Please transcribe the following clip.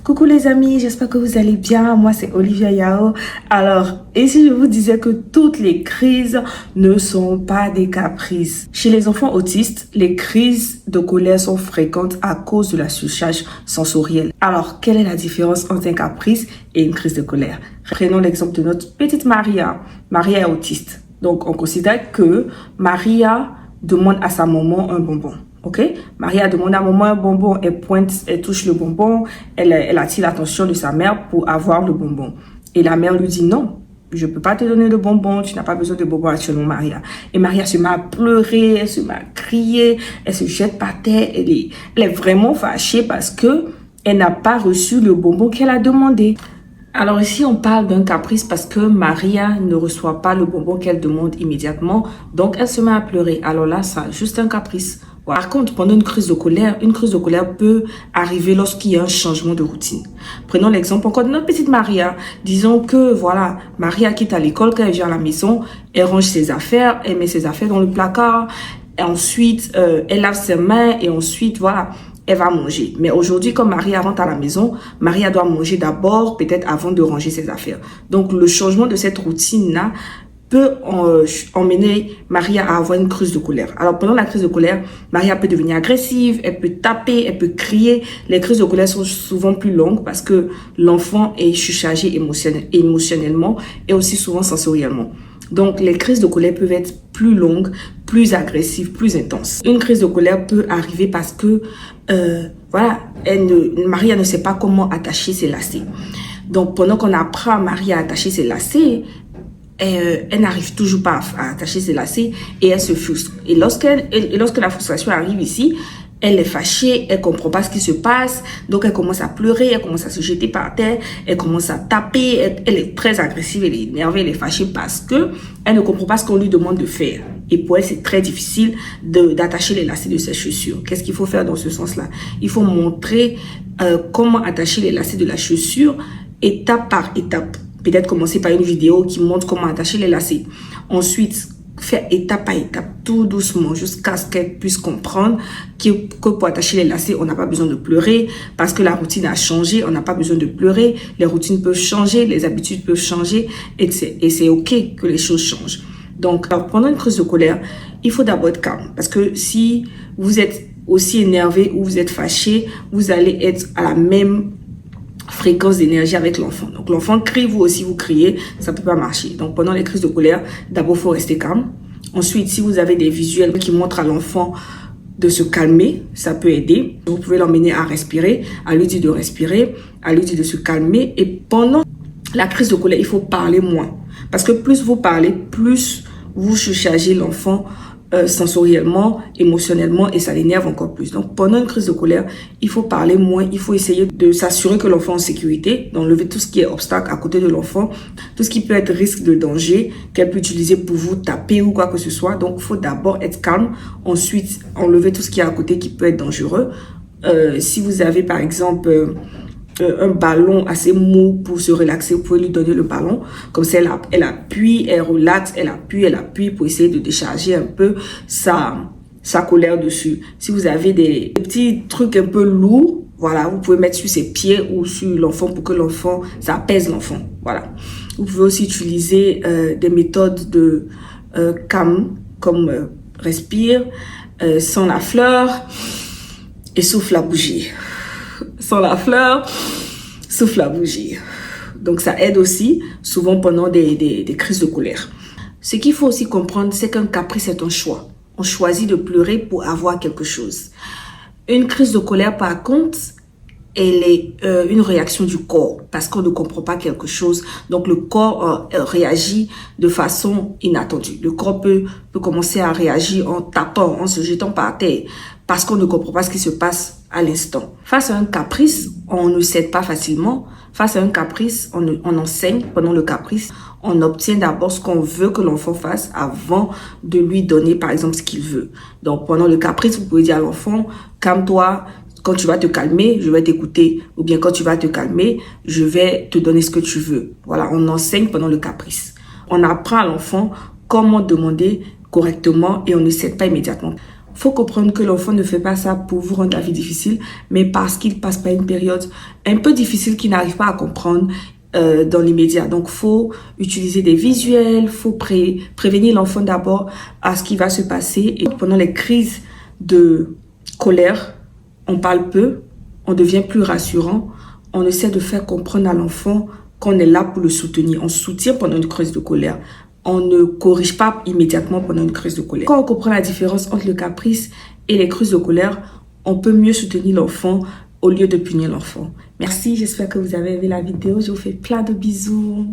Coucou les amis, j'espère que vous allez bien. Moi c'est Olivia Yao. Alors, et si je vous disais que toutes les crises ne sont pas des caprices? Chez les enfants autistes, les crises de colère sont fréquentes à cause de la surcharge sensorielle. Alors, quelle est la différence entre un caprice et une crise de colère? Prenons l'exemple de notre petite Maria. Maria est autiste. Donc, on considère que Maria demande à sa maman un bonbon. Ok, Maria demande à maman un bonbon, elle pointe, elle touche le bonbon, elle attire l'attention de sa mère pour avoir le bonbon. Et la mère lui dit non, je ne peux pas te donner le bonbon, tu n'as pas besoin de bonbon actuellement, Maria. Et Maria se met à pleurer, elle se met à crier, elle se jette par terre, elle est vraiment fâchée parce que elle n'a pas reçu le bonbon qu'elle a demandé. Alors ici, on parle d'un caprice parce que Maria ne reçoit pas le bonbon qu'elle demande immédiatement, donc elle se met à pleurer. Alors là, c'est juste un caprice. Par contre, pendant une crise de colère peut arriver lorsqu'il y a un changement de routine. Prenons l'exemple encore de notre petite Maria. Disons que, voilà, Maria quitte à l'école, quand elle vient à la maison, elle range ses affaires, elle met ses affaires dans le placard, et ensuite, elle lave ses mains, et ensuite, voilà, elle va manger. Mais aujourd'hui, comme Maria rentre à la maison, Maria doit manger d'abord, peut-être avant de ranger ses affaires. Donc, le changement de cette routine-là peut emmener Maria à avoir une crise de colère. Alors, pendant la crise de colère, Maria peut devenir agressive, elle peut taper, elle peut crier. Les crises de colère sont souvent plus longues parce que l'enfant est surchargé émotionnellement et aussi souvent sensoriellement. Donc, les crises de colère peuvent être plus longues, plus agressives, plus intenses. Une crise de colère peut arriver parce que, voilà, Maria ne sait pas comment attacher ses lacets. Donc, pendant qu'on apprend à Maria à attacher ses lacets, elle n'arrive toujours pas à attacher ses lacets et elle se frustre. Et lorsque la frustration arrive ici, elle est fâchée, elle comprend pas ce qui se passe, donc elle commence à pleurer, elle commence à se jeter par terre, elle commence à taper, elle est très agressive, elle est énervée, elle est fâchée parce que elle ne comprend pas ce qu'on lui demande de faire. Et pour elle, c'est très difficile d'attacher les lacets de ses chaussures. Qu'est-ce qu'il faut faire dans ce sens-là? Il faut montrer comment attacher les lacets de la chaussure étape par étape. Peut-être commencer par une vidéo qui montre comment attacher les lacets. Ensuite, faire étape par étape, tout doucement, jusqu'à ce qu'elle puisse comprendre que pour attacher les lacets, on n'a pas besoin de pleurer parce que la routine a changé, on n'a pas besoin de pleurer. Les routines peuvent changer, les habitudes peuvent changer et c'est OK que les choses changent. Donc, pendant une crise de colère, il faut d'abord être calme parce que si vous êtes aussi énervé ou vous êtes fâché, vous allez être à la même fréquence d'énergie avec l'enfant. Donc l'enfant crie, vous aussi vous criez, ça peut pas marcher. Donc pendant les crises de colère, d'abord il faut rester calme. Ensuite, si vous avez des visuels qui montrent à l'enfant de se calmer, ça peut aider. Vous pouvez l'emmener à respirer, à lui dire de respirer, à lui dire de se calmer. Et pendant la crise de colère, il faut parler moins. Parce que plus vous parlez, plus vous surchargez l'enfant sensoriellement, émotionnellement et ça l'énerve encore plus. Donc pendant une crise de colère, il faut parler moins, il faut essayer de s'assurer que l'enfant est en sécurité, d'enlever tout ce qui est obstacle à côté de l'enfant, tout ce qui peut être risque de danger, qu'elle peut utiliser pour vous taper ou quoi que ce soit. Donc il faut d'abord être calme, ensuite enlever tout ce qui est à côté qui peut être dangereux. Si vous avez par exemple un ballon assez mou pour se relaxer, vous pouvez lui donner le ballon. Comme ça, elle appuie, elle relaxe, elle appuie pour essayer de décharger un peu sa colère dessus. Si vous avez des petits trucs un peu lourds, voilà, vous pouvez mettre sur ses pieds ou sur l'enfant pour que l'enfant, ça apaise l'enfant. Voilà. Vous pouvez aussi utiliser des méthodes de calme, comme respire, sens la fleur et souffle la bougie. Sans la fleur, souffle la bougie. Donc ça aide aussi, souvent pendant des crises de colère. Ce qu'il faut aussi comprendre, c'est qu'un caprice est un choix. On choisit de pleurer pour avoir quelque chose. Une crise de colère, par contre, elle est une réaction du corps parce qu'on ne comprend pas quelque chose. Donc le corps réagit de façon inattendue. Le corps peut commencer à réagir en tapant, en se jetant par terre parce qu'on ne comprend pas ce qui se passe à l'instant. Face à un caprice, on ne cède pas facilement. Face à un caprice, on enseigne pendant le caprice. On obtient d'abord ce qu'on veut que l'enfant fasse avant de lui donner par exemple ce qu'il veut. Donc pendant le caprice, vous pouvez dire à l'enfant, calme-toi. Quand tu vas te calmer, je vais t'écouter. Ou bien quand tu vas te calmer, je vais te donner ce que tu veux. Voilà, on enseigne pendant le caprice. On apprend à l'enfant comment demander correctement et on ne cède pas immédiatement. faut comprendre que l'enfant ne fait pas ça pour vous rendre la vie difficile, mais parce qu'il passe par une période un peu difficile qu'il n'arrive pas à comprendre dans l'immédiat. Donc, faut utiliser des visuels, faut prévenir l'enfant d'abord à ce qui va se passer. Et pendant les crises de colère, on parle peu, on devient plus rassurant, on essaie de faire comprendre à l'enfant qu'on est là pour le soutenir. On soutient pendant une crise de colère. On ne corrige pas immédiatement pendant une crise de colère. Quand on comprend la différence entre le caprice et les crises de colère, on peut mieux soutenir l'enfant au lieu de punir l'enfant. Merci, j'espère que vous avez aimé la vidéo. Je vous fais plein de bisous.